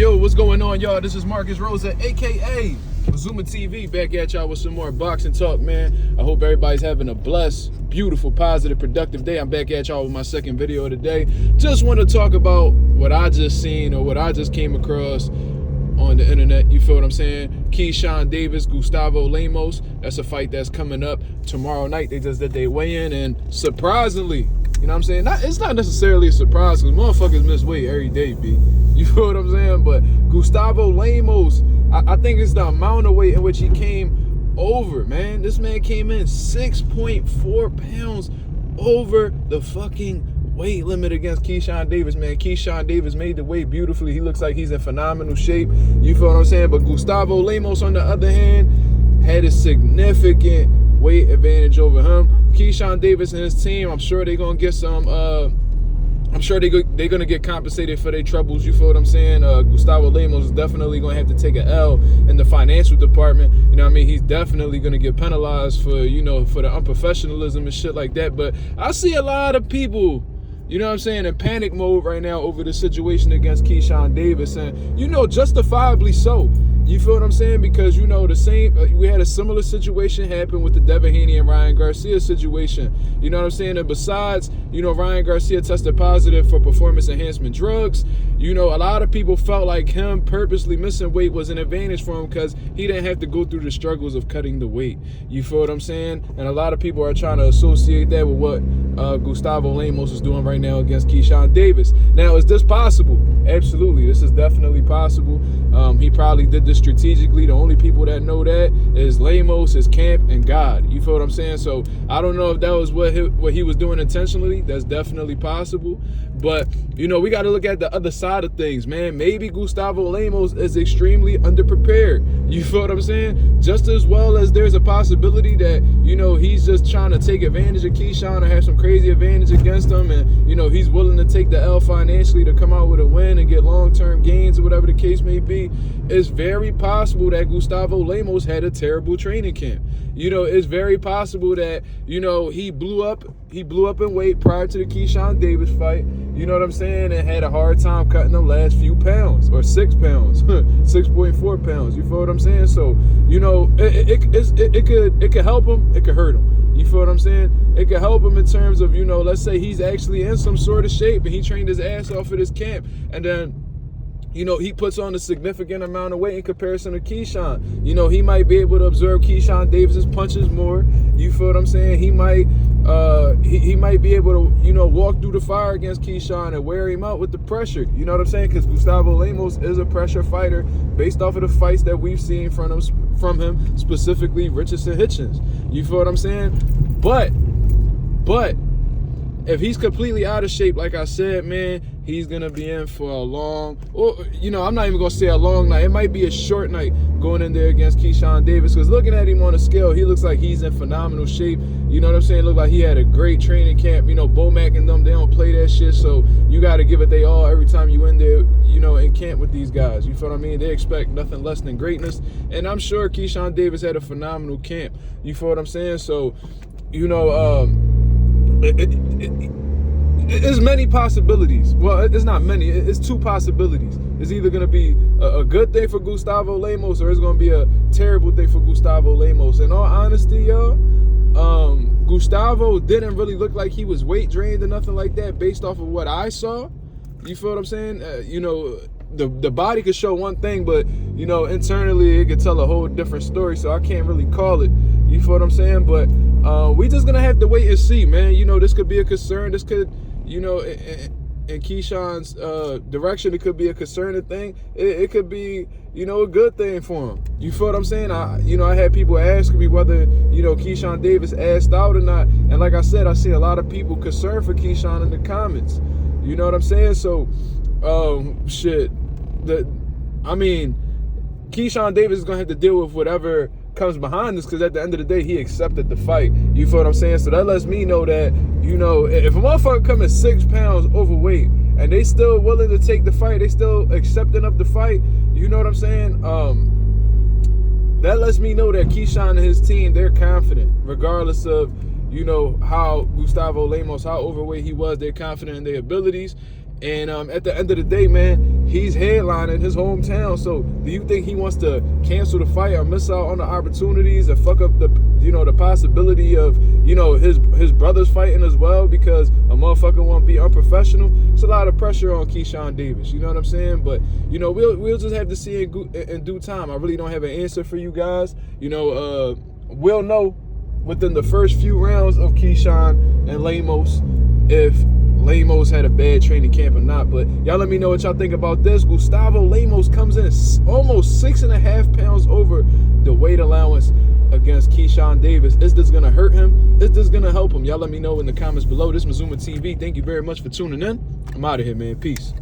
Yo, what's going on, y'all? This is Marcus Rosa, aka MarkMazuma TV, back at y'all with some more boxing talk, man. I hope everybody's having a blessed, beautiful, positive, productive day. I'm back at y'all with my second video of the day. Just want to talk about what I just seen or what I just came across on the internet. You feel what I'm saying? Keyshawn Davis, Gustavo Lemos. That's a fight that's coming up tomorrow night. They just did their weigh-in, and surprisingly, you know what I'm saying? It's not necessarily a surprise because motherfuckers miss weight every day, B. You feel what I'm saying? But Gustavo Lemos, I think it's the amount of weight in which he came over, man. This man came in 6.4 pounds over the fucking weight limit against Keyshawn Davis, man. Keyshawn Davis made the weight beautifully. He looks like he's in phenomenal shape. You feel what I'm saying? But Gustavo Lemos, on the other hand, had a significant weight advantage over him. Keyshawn Davis and his team, I'm sure they're gonna get some. I'm sure they're gonna get compensated for their troubles. You feel what I'm saying? Gustavo Lemos is definitely gonna have to take an L in the financial department. You know what I mean? He's definitely gonna get penalized for, you know, for the unprofessionalism and shit like that. But I see a lot of people, you know what I'm saying, in panic mode right now over the situation against Keyshawn Davis, and you know, justifiably so. You feel what I'm saying? Because, you know, the same, we had a similar situation happen with the Devin Haney and Ryan Garcia situation. You know what I'm saying? And besides, you know, Ryan Garcia tested positive for performance enhancement drugs. You know, a lot of people felt like him purposely missing weight was an advantage for him because he didn't have to go through the struggles of cutting the weight. You feel what I'm saying? And a lot of people are trying to associate that with what Gustavo Lemos is doing right now against Keyshawn Davis. Now, is this possible? Absolutely. This is definitely possible. He probably did this strategically. The only people that know that is Lemos, his camp, and God. You feel what I'm saying? So I don't know if that was what he was doing intentionally. That's definitely possible. But, you know, we got to look at the other side of things, man. Maybe Gustavo Lemos is extremely underprepared. You feel what I'm saying? Just as well as there's a possibility that, you know, he's just trying to take advantage of Keyshawn or have some crazy advantage against him, and, you know, he's willing to take the L financially to come out with a win and get long-term gains or whatever the case may be. It's very possible that Gustavo Lemos had a terrible training camp. You know, it's very possible that, you know, he blew up in weight prior to the Keyshawn Davis fight. You know what I'm saying? And had a hard time cutting the last few pounds, or 6 pounds, 6.4 pounds. You feel what I'm saying? So, you know, it could help him, it could hurt him. You feel what I'm saying? It could help him in terms of, you know, let's say he's actually in some sort of shape and he trained his ass off at his camp, and then, you know, he puts on a significant amount of weight in comparison to Keyshawn. You know, he might be able to observe Keyshawn Davis's punches more. You feel what I'm saying? He might be able to, you know, walk through the fire against Keyshawn and wear him out with the pressure. You know what I'm saying? Because Gustavo Lemos is a pressure fighter based off of the fights that we've seen from him, specifically Richardson Hitchens. You feel what I'm saying? But if he's completely out of shape, like I said, man, he's going to be in for a long, or, you know, I'm not even going to say a long night. It might be a short night going in there against Keyshawn Davis, because looking at him on the scale, he looks like he's in phenomenal shape. You know what I'm saying? Look like he had a great training camp. You know, Bomac and them, they don't play that shit, so you got to give it they all every time you in there, you know, in camp with these guys. You feel what I mean? They expect nothing less than greatness, and I'm sure Keyshawn Davis had a phenomenal camp. You feel what I'm saying? So, you know, it's many possibilities. Well, it's not many. It's two possibilities. It's either going to be a good thing for Gustavo Lemos, or it's going to be a terrible thing for Gustavo Lemos. In all honesty, y'all, Gustavo didn't really look like he was weight drained or nothing like that based off of what I saw. You feel what I'm saying? You know, the body could show one thing, but, you know, internally it could tell a whole different story, so I can't really call it. You feel what I'm saying? But we just going to have to wait and see, man. You know, this could be a concern. This could, you know, in Keyshawn's direction, it could be a concerning thing. It could be, you know, a good thing for him. You feel what I'm saying? I had people asking me whether, you know, Keyshawn Davis asked out or not. And like I said, I see a lot of people concerned for Keyshawn in the comments. You know what I'm saying? So, Keyshawn Davis is going to have to deal with whatever comes behind this, because at the end of the day, he accepted the fight. You feel what I'm saying? So that lets me know that, you know, if a motherfucker comes 6 pounds overweight and they still willing to take the fight, they still accepting of the fight, you know what I'm saying? That lets me know that Keyshawn and his team, they're confident, regardless of, you know, how Gustavo Lemos, how overweight he was. They're confident in their abilities. And at the end of the day, man, he's headlining his hometown. So do you think he wants to cancel the fight or miss out on the opportunities and fuck up the, you know, the possibility of, you know, his brothers fighting as well because a motherfucker won't be unprofessional? It's a lot of pressure on Keyshawn Davis. You know what I'm saying? But, you know, we'll just have to see in due time. I really don't have an answer for you guys. You know, we'll know within the first few rounds of Keyshawn and Lemos if Lemos had a bad training camp or not. But y'all let me know what y'all think about this. Gustavo Lemos comes in almost 6.5 pounds over the weight allowance against Keyshawn Davis. Is this gonna hurt him? Is this gonna help him? Y'all let me know in the comments below. This is Mazuma TV. Thank you very much for tuning in. I'm out of here, man. Peace.